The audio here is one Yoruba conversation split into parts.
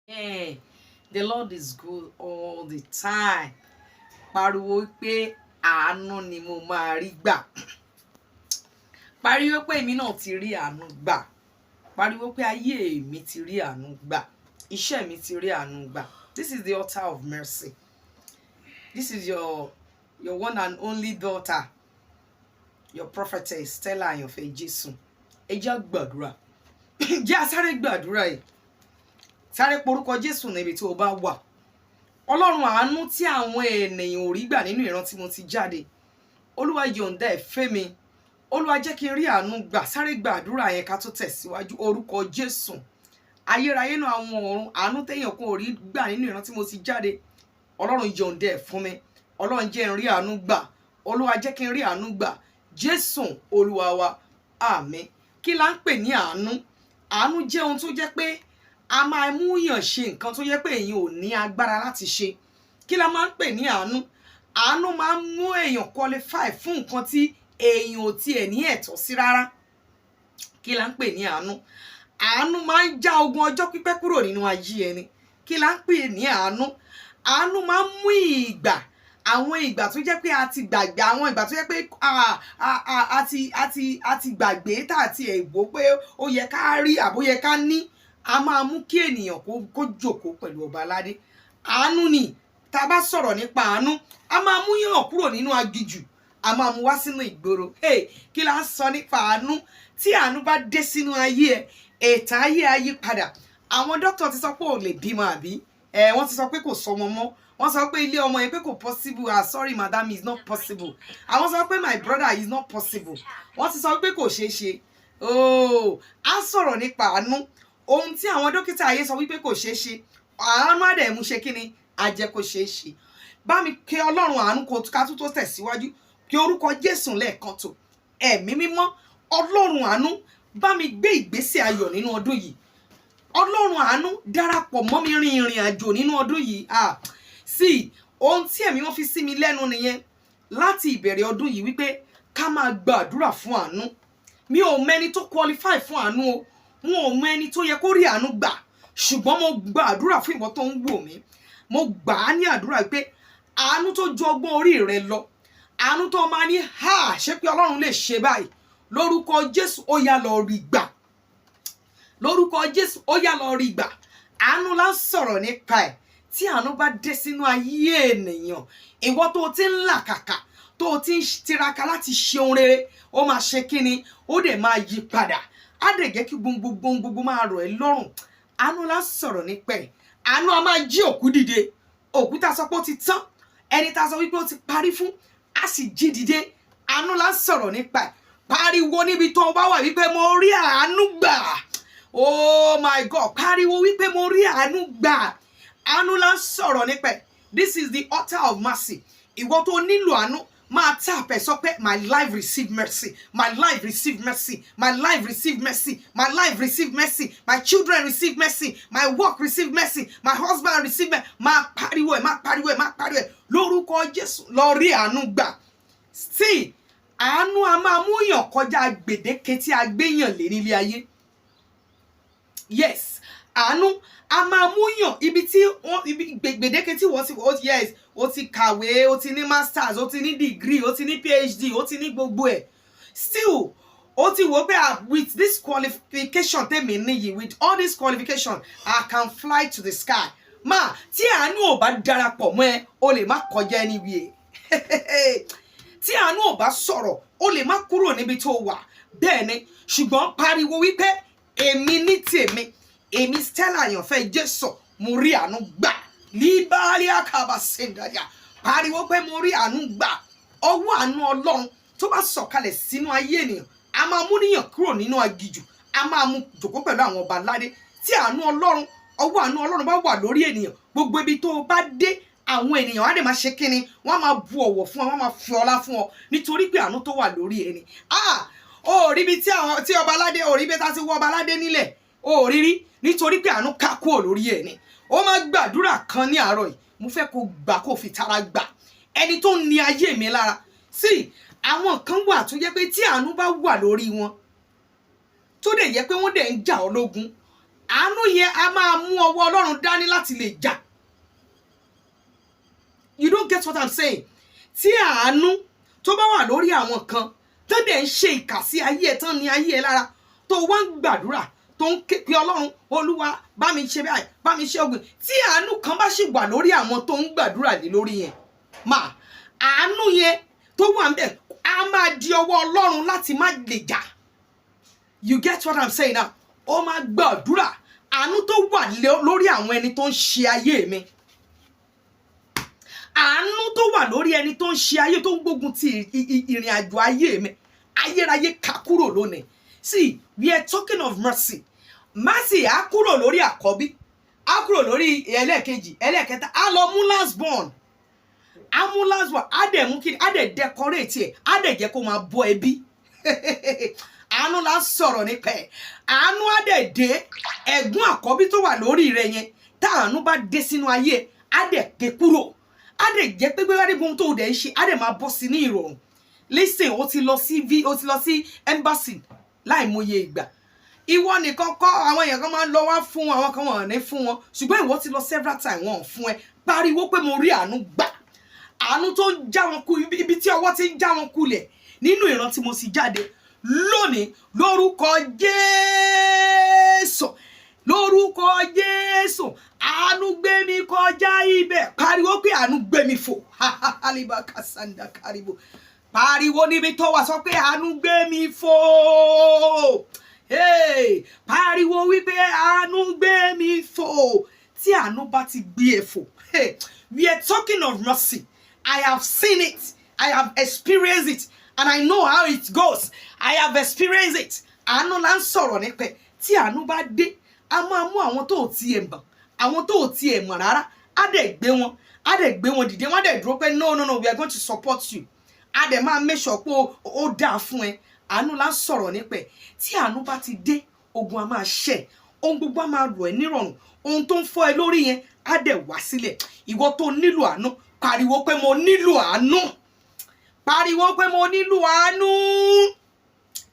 Yeah, the Lord is good all the time. Pariwo pé àánú ni mo máa rí gbà. Pariwo pé èmi náà ti rí àánú gbà. Pariwo pé ayé mi ti rí àánú gbà. Iṣẹ́ mi ti rí àánú gbà. This is the altar of mercy. This is your one and only daughter, your prophetess Stella Ayanfe Jésù. Ẹ jẹ́ gbàdúrà. Jẹ́ a sáré gbàdúrà yìí. Sáré porúkọ Jésù níbi tí o bá wà. Ọlọ́run àánú tí àwọn ènìyàn ò rí gbà nínú ìran tí mo ti jáde. Olúwa yọ̀ǹda ẹ̀ fẹ́ mi. Olúwa jẹ́ kí n rí àánú gbà. Sáré gbàdúrà yẹn ká tó tẹ̀síwájú. Orúkọ Jésù. Ayérayé náà àwọn ọ̀run àánú téèyàn kan ò rí gbà nínú ìran tí mo ti jáde. Ọlọ́run yọ̀ǹda ẹ̀ fún mi. Ọlọ́run jẹ́ n rí àánú gbà. Olúwa jẹ́ kí n rí àánú gbà. Jésù Olúwa wa. Àmín. Kí la ń pè ní àánú? Àánú jẹ́ ohun tó jẹ́ pé a máa mú yàn ṣe nǹkan tó yẹ pé èyàn ò ní agbára láti ṣe. Kí la máa ń pè ní àánú? Àánú máa ń mú èyàn qualify fún nǹkan tí èyàn ò tiẹ̀ ní ẹ̀tọ́ sí rárá. Kí la ń pè ní àánú? Àánú máa ń já ogun ọjọ́ pípẹ́ kúrò nínú ayé ẹni. Kí la ń pè ní àánú? Àánú máa ń mú ìgbà, àwọn ìgbà tó jẹ́ pé a ti gbàgbé, àwọn ìgbà tó jẹ́ pé a ti gbàgbé tá àti ẹ̀gbọ́ pé ó yẹ ká rí àbó yẹ ká ní. A máa mú kí ènìyàn kó jókòó pẹ̀lú ọba aládé. Àánú ni. Tá bá sọ̀rọ̀ nípa àánú, a máa mú yàn kúrò nínú aginjù, a máa mú wá sínú ìgboro. Kí la ń sọ nípa àánú? Tí àánú bá dé sínú ayé ẹ, ètò ayé padà. Àwọn dókítà ti sọ pé ò lè bímọ àbí? Wọ́n ti sọ pé kò sọmọ mọ́. Wọ́n sọ pé ilé ọmọ yẹn pé kò possible. Sorry madam, is not possible. Àwọn sọ pé my brother is not possible. Wọ́n ti sọ pé kò ṣeé ṣe. A sọ̀rọ̀ nípa àánú. Ohun tí àwọn dókítà ayé sọ wípé kò ṣeé ṣe, àánú àdẹ̀mú ṣe kí ni? A jẹ́ kó ṣeé ṣe. Bá mi ké Ọlọ́run àánú ká tún tó tẹ̀síwájú. Kí orúkọ Jésù lẹ́ẹ̀kan tó. Ẹ̀mí mímọ́, Ọlọ́run àánú, bá mi gbé ìgbésẹ̀ ayọ̀ nínú ọdún yìí. Ọlọ́run àánú, darapọ̀ mọ́ mi rin ìrìn àjò nínú ọdún yìí. Sí, ohun tí ẹ̀mí wọn fi sí mi lẹ́nu nìyẹn láti ìbẹ̀rẹ̀ ọdún yìí wípé ká máa gbàdúrà fún àánú. Mi ò mẹ́ni tó qualify fún àánú o. Wọn ò mọ ẹni tó yẹ kó rí àánú gbà, ṣùgbọ́n mo gba àdúrà fún ìwọ tó ń wò mí. Mo gbà á ní àdúrà pé àánú tó ju ọgbọ́n orí rẹ lọ, àánú tó máa ní ṣé pé Ọlọ́run lè ṣe báyìí. Lórúkọ Jésù ó yá lọ rí gbà. Lórúkọ Jésù ó yá lọ rí gbà. Àánú la ń sọ̀rọ̀ nípa ẹ̀. Tí àánú bá dé sínú ayé ènìyàn, ìwọ tó ti ń làkàkà, tó ti ń tiraka láti ṣe ohun rere, ó máa ṣe kíni? Ó dẹ̀ máa yí padà. Á dẹ̀ jẹ́ kí gbogbo máa rọ̀ ẹ́ lọ́rùn. Àánú la sọ̀rọ̀ nípa ẹ̀. Àánú a máa jí òkú dìde. Òkú tá sọ pé ó ti tán, ẹni tá sọ wípé ó ti parí fún, á sì jí dìde. Àánú la sọ̀rọ̀ nípa ẹ̀. Pariwo níbi tó bá wà wípé mo rí àánú gbà. Oh my God, pariwo wípé mo rí àánú gbà. Àánú la sọ̀rọ̀ nípa ẹ̀. This is the altar of mercy. Ìwọ tó nílò àánú, máa tap ẹ sọ pé my life receive mercy, my life receive mercy, my life receive mercy, my life receive mercy, my children receive mercy, my work receive mercy, my husband receive mercy. Máa pariwo ẹ̀, máa pariwo ẹ̀, máa pariwo ẹ̀. Lórúkọ Jésù lọ rí àánú gbà. Sí, àánú a máa mú yàn kọjá gbèdéke tí a gbé yàn lé nílé ayé. Yes, àánú a máa mú yàn ibi tí gbèdéke tí wọ́n ti yes, ó ti kàwé, ó ti ní masters, ó ti ní degree, ó ti ní PhD, ó ti ní gbogbo ẹ̀. Still, ó ti wò pé with this qualification tèmi níyì, with all this qualification, I can fly to the sky. Tí àánú ò bá darapọ̀ mọ́ ẹ, o lè má kọjá anywhere. Tí àánú ò bá sọ̀rọ̀, o lè má kúrò níbi tó wà. Bẹ́ẹ̀ ni, ṣùgbọ́n pariwo wípé èmi ní tèmi, èmi Stella Ayanfe Jésù, mo rí àánú gbà. Libali akaba sendaria. Pariwo pé mo rí àánú gbà. Ọwọ́ àánú Ọlọ́run tó bá sọ̀kalẹ̀ sínú ayé ènìyàn, a máa mú níyàn kúrò nínú aginjù, a máa mú jókòó pẹ̀lú àwọn ọba aládé. Tí àánú Ọlọ́run, ọwọ́ àánú Ọlọ́run bá wà lórí ènìyàn, gbogbo ibi tó bá dé, àwọn ènìyàn á dẹ̀ máa ṣe kíni? Wọ́n máa bu ọ̀wọ̀ fún ọ, wọ́n máa fi ọlá fún ọ nítorí pé àánú tó wà lórí ẹni. Ó rí bí tí ọba aládé, ó rí bí tá ti wọ ọba aládé nílẹ̀, ó rí nítorí pé àánú ká kúrò lórí ẹni. Ó máa gbàdúrà kan ní àárọ̀ yìí. Mo fẹ́ kó gbà kó fi tara gbà. Ẹni tó ní ayé mi lára. Sí, àwọn kan wà tó jẹ́ pé tí àánú bá wà lórí wọn, tó dẹ̀ yẹ pé wọ́n dẹ̀ ń jà ọ́ lógun, àánú yẹn a máa mú ọwọ́ Ọlọ́run dání láti lè jà. You don't get what I'm saying? Tí àánú tó bá wà lórí àwọn kan tó dẹ̀ ń ṣe ìkà sí ayé ẹ̀ tán ní ayé ẹ̀ lára, tó wá ń gbàdúrà tó ń ké pe Ọlọ́run, Olúwa bá mi ṣe báyìí, bá mi ṣe ogun, tí àánú kan bá sì wà lórí àwọn tó ń gbàdúrà lé lórí yẹn, àánú yẹn tó wà ńbẹ̀ á máa di ọwọ́ Ọlọ́run láti má lè jà. You get what I'm saying now? Ó máa gbàdúrà, àánú tó wà lórí àwọn ẹni tó ń ṣe ayé mi, àánú tó wà lórí ẹni tó ń ṣe ayé, tó ń gbógun ti ìrìn àjò ayé mi, ayérayé ká kúrò lónìí. See, we are talking of mercy. Mercy á kúrò lórí àkọ́bí, á kúrò lórí ẹlẹ́ẹ̀kejì, ẹlẹ́ẹ̀kẹta, á lọ mú last born. Á mú last born, á dẹ̀ mú kí, á dẹ̀ decorate ẹ̀, á dẹ̀ jẹ́ kó máa bọ́ ẹbí. Àánú la sọ̀rọ̀ nípa ẹ̀. Àánú á dẹ̀ dé ẹ̀gún àkọ́bí tó wà lórí rẹ̀ yẹn. Tá àánú bá dé sínú ayé, á dẹ̀ ké kúrò. Á dẹ̀ jẹ́ pé gbégbá dé ohun tó dẹ̀ ń ṣe, á dẹ̀ máa bọ́ sí ní ìrọ̀rùn. Listen, ó ti lọ sí embassy láìmọye ìgbà. Ìwọ nìkan kọ́, àwọn èèyàn kan máa ń lọ wá fún àwọn kan, wọ́n ní fún wọn. Ṣùgbọ́n ìwọ ti lọ several times, wọ́n fún ẹ. Pariwo pé mo rí àánú gbà. Àánú tó ń já wọn kú, ibi tí ọwọ́ ti ń já wọn kulẹ̀ nínú ìran tí mo sì jáde lónìí lórúkọ Jésù. Lórúkọ Jésù, àánú gbé mi kọjá ibẹ̀. Pariwo pé àánú gbé mi fò. Alibakasanda karibo. Pariwo níbi tó wà, sọ pé àánú gbé mi fò. Hey, pariwo wípé àánú gbé mi fò. Tí àánú bá ti gbé ẹ fò. Hey, we are talking of mercy. I have seen it. I have experienced it. And I know how it goes. I have experienced it. Àánú là ń sọ̀rọ̀ nípa. Tí àánú bá dé, a máa mú àwọn tó ti ẹ̀ mọ̀, àwọn tó ti ẹ̀ mọ̀ rárá, á dẹ̀ gbé wọn dìde, wọ́n á dẹ̀ dúró pé no, we are going to support you. A dẹ̀ máa make sure pé ó dáa fún ẹ. Àánú là ń sọ̀rọ̀ nípa. Tí àánú bá ti dé, ogun á máa ṣẹ́, ohun gbogbo á máa rọ̀ ẹ́ nírọ̀rùn, ohun tó ń fọ́ ẹ lórí yẹn á dẹ̀ wá sílẹ̀. Ìwọ tó nílò àánú, pariwo pé mo nílò àánú. Pariwo pé mo nílò àánú.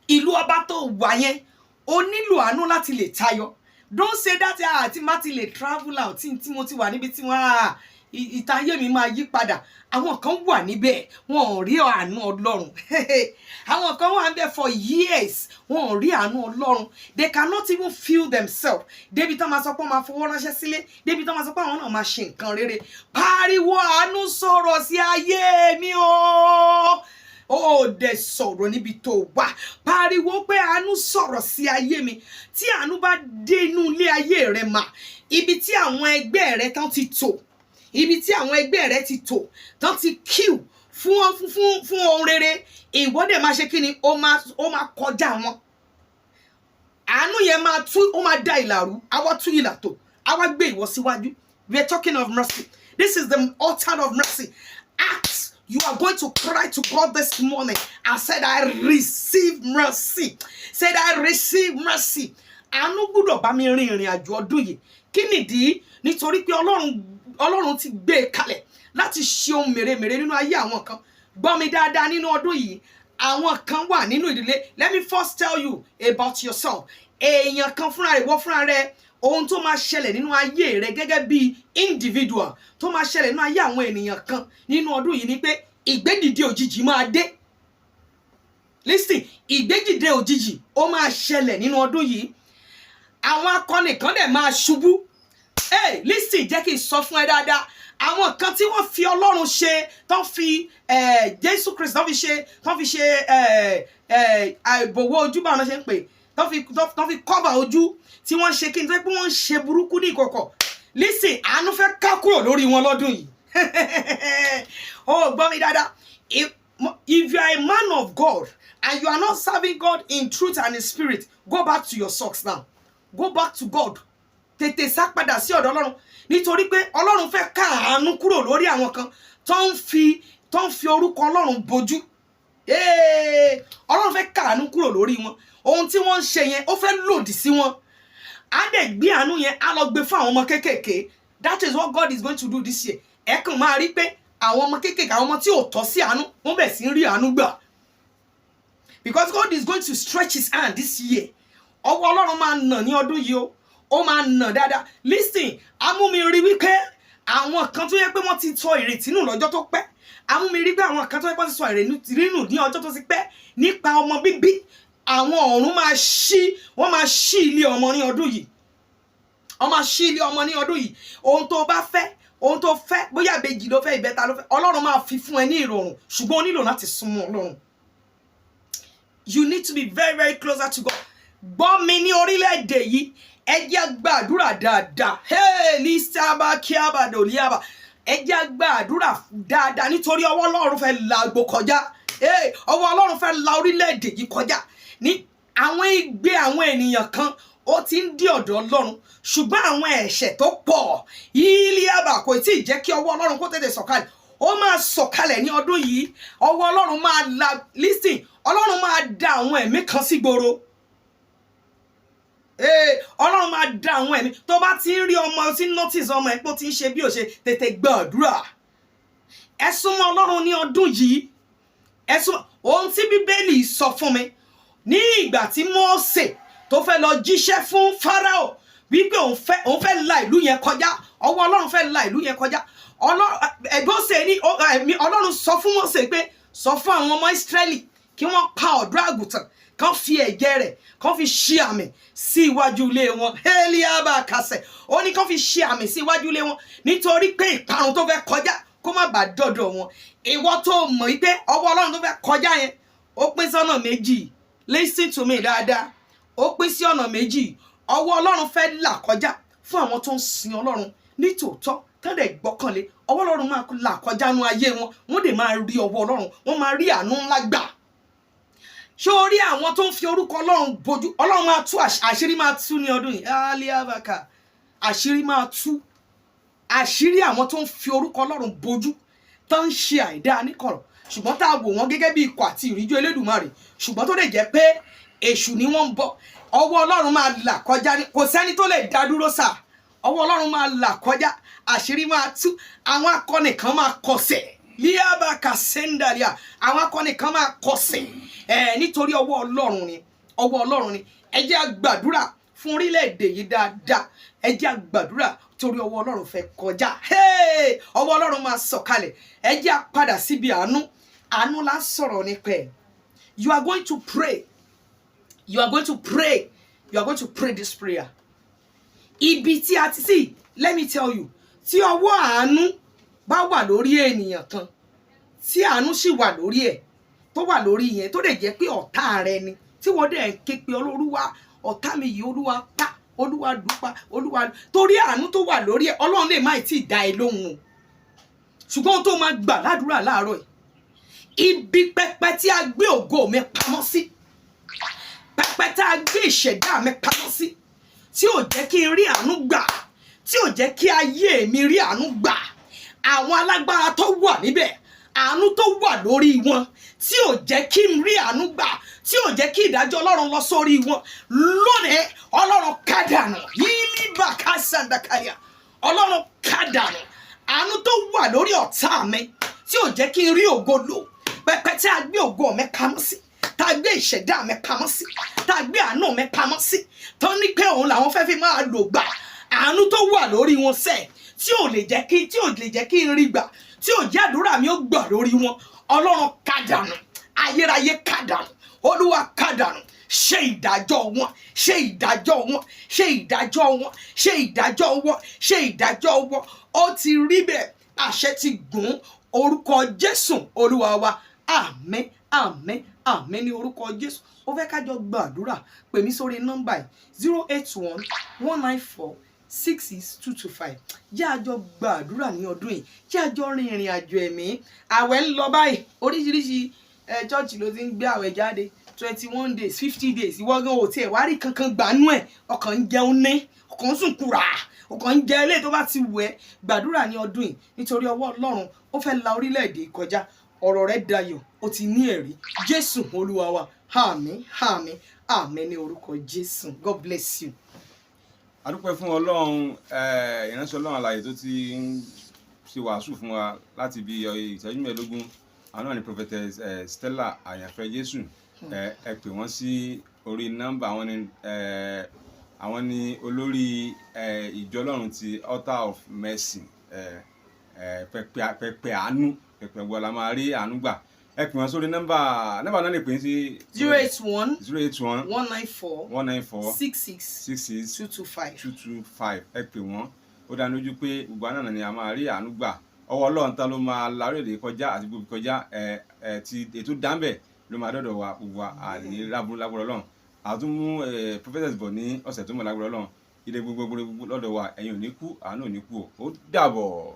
Ìlú ọba tó wà yẹn, ó nílò àánú láti lè tayọ. Don't say that tí má ti lè travel out, tí mo ti wà níbi tí wọ́n ìtayé mi máa yí padà. Àwọn kan wà níbẹ̀, wọn ò rí àánú Ọlọ́run. Àwọn kan wà níbẹ̀ for years, wọn ò rí àánú Ọlọ́run. They cannot even feel themselves. Débi tán máa sọ pé wọ́n máa fowó ránṣẹ́ sílé, débi tán máa sọ pé àwọn náà máa ṣe nǹkan rere. Pariwo àánú sọ̀rọ̀ sí ayé mi o. Ó dẹ̀ sọ̀rọ̀ níbi tó wà. Pariwo pé àánú sọ̀rọ̀ sí ayé mi. Tí àánú bá dé inú ilé ayé rẹ mà, ibi tí àwọn ẹgbẹ́ rẹ tán ti tò, ibi tí àwọn ẹgbẹ́ rẹ ti tò, tán ti queue fún ohun rere, ìwọ dẹ̀ máa ṣe kí ni? Ó máa kọjá wọn. Àánú yẹn ó máa dá ìlàrú, á wá tú ìlà tò, á wá gbé ìwọ síwájú. We are talking of mercy. This is the altar of mercy. Acts. You are going to cry to God this morning and said, I receive mercy. Said, I receive mercy. Àánú gbọ́dọ̀ bá mi rin ìrìn àjò ọdún yìí. Kí nìdí? Nítorí pé Ọlọ́run ti gbé e kalẹ̀ láti ṣe ohun mèremère nínú ayé àwọn kan. Gbọ́ mi dáadáa nínú ọdún yìí. Àwọn kan wà nínú ìdílé. Let me first tell you about yourself. Èèyàn kan fúnra rẹ̀, wọ́n fúnra rẹ̀, ohun tó máa ṣẹlẹ̀ nínú ayé rẹ̀ gẹ́gẹ́ bí individual, tó máa ṣẹlẹ̀ nínú ayé àwọn ènìyàn kan nínú ọdún yìí ni pé ìgbédìde òjijì máa dé. Listen, ìgbédìde òjijì ó máa ṣẹlẹ̀ nínú ọdún yìí. Àwọn akọni kan dẹ̀ máa ṣubú. Hey, listen, jẹ́ kí n sọ fún ẹ dáadáa. Àwọn kan tí wọ́n fi Ọlọ́run ṣe, tán fi Jésù Kristi tán fi ṣe àìbòwò ojú bá wọn ṣe ń pè, tán fi cover ojú, tí wọ́n ṣe kí n tó pé wọ́n ṣe burúkú ní ìkọ̀kọ̀. Listen, àánú fẹ́ ká kúrò lórí wọn lọ́dún yìí. Oh, gbọ́ mi dáadáa. If you are a man of God and you are not serving God in truth and in spirit, go back to your socks now. Go back to God. Tètè sá padà sí ọ̀dọ̀ Ọlọ́run. Nítorí pé Ọlọ́run fẹ́ ká àánú kúrò lórí àwọn kan tó ń fi orúkọ Ọlọ́run bojú. Ọlọ́run fẹ́ ká àánú kúrò lórí wọn. Ohun tí wọ́n ń ṣe yẹn, ó fẹ́ lòdì sí wọn. Á dẹ̀ gbé àánú yẹn, á lọ gbé fún àwọn ọmọ kéékèèké. That is what God is going to do this year. Ẹ kàn máa rí pé àwọn ọmọ kéékèèké, àwọn ọmọ tí ò tọ́ sí àánú, wọ́n bẹ̀ sí rí àánú gbà. Because God is going to stretch his hand this year. Ọwọ́ Ọlọ́run máa nà ní ọdún yìí o. ó máa nà dáadáa. Listen, amúmi rí wípé àwọn kan tó yẹ pé wọ́n ti sọ ìrètí nù lọ́jọ́ tó pẹ́, amúmi rí pé àwọn kan tó yẹ pé wọ́n ti sọ ìrètí nù ní ọjọ́ tó ti pẹ́ nípa ọmọ bíbí, àwọn ọ̀run wọ́n máa ṣí ilé ọmọ ní ọdún yìí. Wọ́n máa ṣí ilé ọmọ ní ọdún yìí. Ohun tó bá fẹ́, ohun tó fẹ́, bóyá ìbejì ló fẹ́, ìbẹ́ta ló fẹ́, Ọlọ́run máa fi fún ẹ ní ìrọ̀rùn, ṣùgbọ́n o nílò láti súnmọ́ Ọlọ́run. You need to be very, very closer to God. Gbọ́ mi ní orílẹ̀-èdè yìí, ẹ jẹ́ gbàdúrà dáadáa. Ní sábà kí àbàdò ní àbà. Ẹ jẹ́ gbàdúrà dáadáa nítorí ọwọ́ Ọlọ́run fẹ́ la gbogbo kọjá. Ọwọ́ Ọlọ́run fẹ́ la orílẹ̀-èdè yìí kọjá. Ní àwọn igbe àwọn ènìyàn kan ó ti ń dí ọ̀dọ̀ Ọlọ́run, ṣùgbọ́n àwọn ẹ̀ṣẹ̀ tó pọ̀ ilé àbà kò tí ì jẹ́ kí ọwọ́ Ọlọ́run kó tètè sọ̀kalẹ̀. Ó máa sọ̀kalẹ̀ ní ọdún yìí. Ọwọ́ Ọlọ́run máa la, listen, Ọlọ́run máa da àwọn ẹ̀mí kan sí gboro. Ọlọ́run máa da àwọn ẹ̀mí. Tó bá ti ń rí ọmọ, tí notice ọmọ ẹ̀ pé ó ti ń ṣe bí ó ṣe, tètè gbàdúrà. Ẹ súnmọ́ Ọlọ́run ní ọdún yìí. Ẹ súnmọ́ ohun tí Bíbélì sọ fún mi ní ìgbà tí Mósè tó fẹ́ lọ jíṣẹ́ fún Fáráò wípé òun fẹ́ la ìlú yẹn kọjá. Ọwọ́ Ọlọ́run fẹ́ la ìlú yẹn kọjá. Ọlọ́run sọ fún Mósè pé sọ fún àwọn ọmọ Ísírẹ́lì kí wọ́n pa ọ̀dọ́ àgùntàn, kán fi ẹ̀jẹ̀ rẹ̀ kán fi ṣí àmì sí iwájú ilé wọn. Eliaba kàsẹ̀, ó ní kán fi ṣí àmì sí iwájú ilé wọn nítorí pé ìparun tó fẹ́ kọjá kó má bàa dọ̀dọ̀ wọn. Ìwọ tó mọ̀ wípé ọwọ́ Ọlọ́run tó fẹ́ kọjá yẹn ó pín sọ́nà méjì. Listen to me dáadáa. Ó pín sí ọ̀nà méjì. Ọwọ́ Ọlọ́run fẹ́ là kọjá fún àwọn tó ń sin Ọlọ́run ní tòótọ́ tẹ́lẹ̀ gbọ́kànlé. Ọwọ́ Ọlọ́run máa là kọjá nú ayé wọn. Wọ́n dẹ̀ máa rí ọwọ́ Ọlọ́run. Wọ́n máa rí àánú ńlá gbà. Ṣé o rí àwọn tó ń fi orúkọ Ọlọ́run bojú? Ọlọ́run máa tú àṣírí, máa tú ní ọdún yìí. Aliabaka. Àṣírí máa tú. Àṣírí àwọn tó ń fi orúkọ Ọlọ́run bojú, tó ń ṣe àìdá níkọ̀rọ̀, ṣùgbọ́n tá a wò wọ́n gẹ́gẹ́ bí ikọ̀ àti ìríjú Elédùmarè, ṣùgbọ́n tó lè jẹ́ pé èṣù ni wọ́n ń bọ̀. Ọwọ́ Ọlọ́run máa là kọjá ní, kò sẹ́ni tó lè dá dúró sà. Ọwọ́ Ọlọ́run máa là kọjá, àṣírí máa tú. Àwọn akọni kan máa kọsẹ̀. Liabaka sendalia. Àwọn akọni kan máa kọsẹ̀. Nítorí ọwọ́ Ọlọ́run ni. Ọwọ́ Ọlọ́run ni. Ẹ jẹ́ a gbàdúrà fún orílẹ̀-èdè yìí dáadáa. Ẹ jẹ́ a gbàdúrà torí ọwọ́ Ọlọ́run fẹ́ kọjá. Ọwọ́ Ọlọ́run máa sọ̀kalẹ̀. Ẹ jẹ́ a padà síbi àánú. Àánú la sọ̀rọ̀ nípa ẹ̀. You are going to pray. You are going to pray. You are going to pray this prayer. Ibi tí a ti sí, let me tell you, tí ọwọ́ àánú bá wà lórí ènìyàn kan, tí àánú sì wà lórí ẹ̀, tó wà lórí yẹn, tó lè jẹ́ pé ọ̀tá rẹ ni, tí wọ́n dẹ̀ ké pe Olúwa, ọ̀tá mi yìí, Olúwa pa, Olúwa dúpa, Olúwa, torí àánú tó wà lórí ẹ̀, Ọlọ́run lè má tí ì dá ẹ lóhùn o. Ṣùgbọ́n tó máa gbà ládùúrà láàárọ̀ yìí. Ibi pẹpẹ tí a gbé ògo mi pamọ́ sí, pẹpẹ tí a gbé ìṣẹ̀dá mi pamọ́ sí, tí ò jẹ́ kí n rí àánú gbà, tí ò jẹ́ kí ayé mi rí àánú gbà. Àwọn alágbára tó wà níbẹ̀, àánú tó wà lórí wọn, tí ò jẹ́ kí n rí àánú gbà, tí ò jẹ́ kí ìdájọ́ Ọlọ́run lọ sórí wọn. Lónìí, Ọlọ́run kádànù. Yìí bá ká sàndàkàyà. Ọlọ́run kádànù. Àánú tó wà lórí ọ̀tá mi, tí ò jẹ́ kí n rí ògo lò. Pẹpẹ tí a gbé ògo mi pamọ́ sí, tá a gbé ìṣẹ̀dá mi pamọ́ sí, tá a gbé àánú mi pamọ́ sí, tó ní pé òun làwọn fẹ́ fi máa lò gbà. Àánú tó wà lórí wọn sẹ́ẹ̀, tí ò lè jẹ́ kí n rí gbà, tí ò jẹ́ àdúrà mi ó gbà lórí wọn. Ọlọ́run kádànù. Ayérayé kádànù. Olúwa kádànù. Ṣe ìdájọ́ wọn, ṣe ìdájọ́ wọn, ṣe ìdájọ́ wọn, ṣe ìdájọ́ wọn, ṣe ìdájọ́ wọn. Ó ti rí bẹ́ẹ̀, àṣẹ ti gùn. Orúkọ Jésù Olúwa wa. Àmín, àmín, àmín ní orúkọ Jésù. Ó fẹ́ ká jọ gbàdúrà. Pè mí sórí nọ́mbà yìí 081-194-66225. Jẹ́ a jọ gbàdúrà ní ọdún yìí. Jẹ́ a jọ rin ìrìn àjò ẹ̀mí. Àwẹ̀ ń lọ báyìí. Oríṣiríṣi church ló ti ń gbé àwẹ̀ jáde. 21 days, 50 days. Ìwọ gan ò tiẹ̀ wá rí kankan gbánú ẹ̀. Ọkàn ń jẹun ní, ọkàn ń sùn kúrà. Ọkàn ń jẹ ilé tó bá ti wù ẹ́. Gbàdúrà ní ọdún yìí nítorí ọwọ́ Ọlọ́run ó fẹ́ la orílẹ̀-èdè kọjá. Ọ̀rọ̀ rẹ̀ dayọ̀, ó ti ní ẹ̀rí. Jésù Olúwa wa. Àmín, àmín, àmín ní orúkọ Jésù. God bless you. A dúpẹ́ fún Ọlọ́run, ìránṣẹ́ Ọlọ́run alààyè tó ti ń ṣe wàásù fún wa láti bí ìṣẹ́jú mẹ́ẹ̀ẹ́dógún. Àwọn náà ni prophetess Stella àyànfẹ́ Jésù. Ẹ pè wọ́n sí orí nọ́mbà wọn ní àwọn ni olórí ìjọ Ọlọ́run ti Altar of Mercy, pẹpẹ àánú, pẹpẹ gbọ́ la máa rí àánú gbà. Ẹ pè wọ́n sórí nọ́mbà náà lè pè sí 081 081 194 194 66 66 225. 225. Ẹ pè wọ́n, ó dá lójú pé gbogbo àná ni a máa rí àánú gbà. Ọwọ́ Ọlọ́run tán ló máa lárí èdè kọjá àti gbogbo kọjá, ti ètò dáńbẹ̀ ló máa dọ́dọ̀ wa gbogbo àní lágbára Ọlọ́run. Àtúmú prophetess bọ̀ ní ọ̀sẹ̀ tó mọ̀ lágbára Ọlọ́run. Ilé gbogbo lọ́dọ̀ wa, ẹ̀yin ò ní kú, àánú ò ní kú o. Ó dàbọ̀.